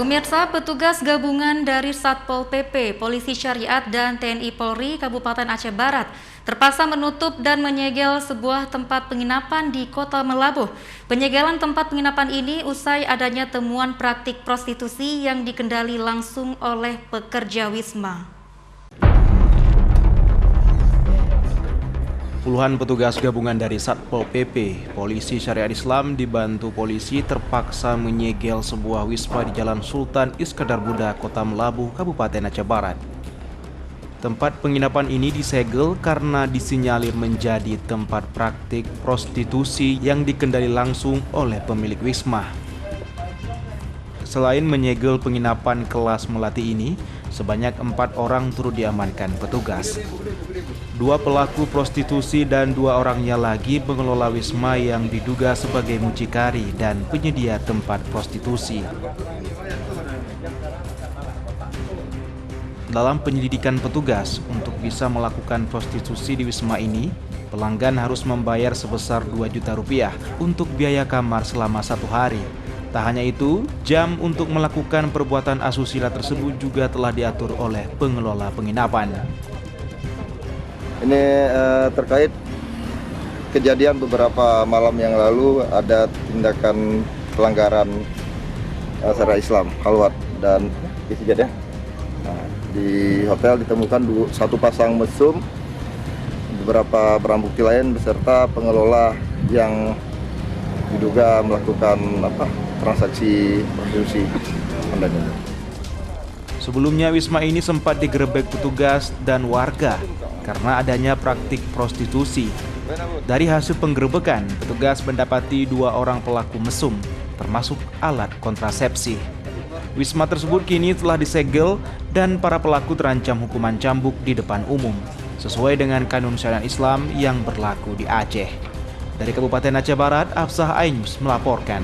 Pemirsa, petugas gabungan dari Satpol PP, Polisi Syariat, dan TNI Polri Kabupaten Aceh Barat terpaksa menutup dan menyegel sebuah tempat penginapan di Kota Melabuh. Penyegelan tempat penginapan ini usai adanya temuan praktik prostitusi yang dikendali langsung oleh pekerja Wisma. Puluhan petugas gabungan dari Satpol PP, Polisi Syariat Islam dibantu polisi terpaksa menyegel sebuah wisma di Jalan Sultan Iskandar Muda, Kota Melabuh, Kabupaten Aceh Barat. Tempat penginapan ini disegel karena disinyalir menjadi tempat praktik prostitusi yang dikendali langsung oleh pemilik wisma. Selain menyegel penginapan kelas melati ini, sebanyak 4 orang turut diamankan petugas. 2 pelaku prostitusi dan 2 orangnya lagi pengelola wisma yang diduga sebagai mucikari dan penyedia tempat prostitusi. Dalam penyelidikan petugas, untuk bisa melakukan prostitusi di wisma ini, pelanggan harus membayar sebesar 2 juta rupiah untuk biaya kamar selama 1 hari. Tak hanya itu, jam untuk melakukan perbuatan asusila tersebut juga telah diatur oleh pengelola penginapan. Ini terkait kejadian beberapa malam yang lalu ada tindakan pelanggaran syariat Islam, khalwat dan istijad ya. Di hotel ditemukan 1 pasang mesum, beberapa barang bukti lain beserta pengelola yang diduga melakukan transaksi prostitusi online. Sebelumnya wisma ini sempat digerebek petugas dan warga karena adanya praktik prostitusi. Dari hasil penggerebekan, petugas mendapati 2 orang pelaku mesum, termasuk alat kontrasepsi. Wisma tersebut kini telah disegel dan para pelaku terancam hukuman cambuk di depan umum, sesuai dengan kanun syariat Islam yang berlaku di Aceh. Dari Kabupaten Aceh Barat, Afsah Ainus melaporkan.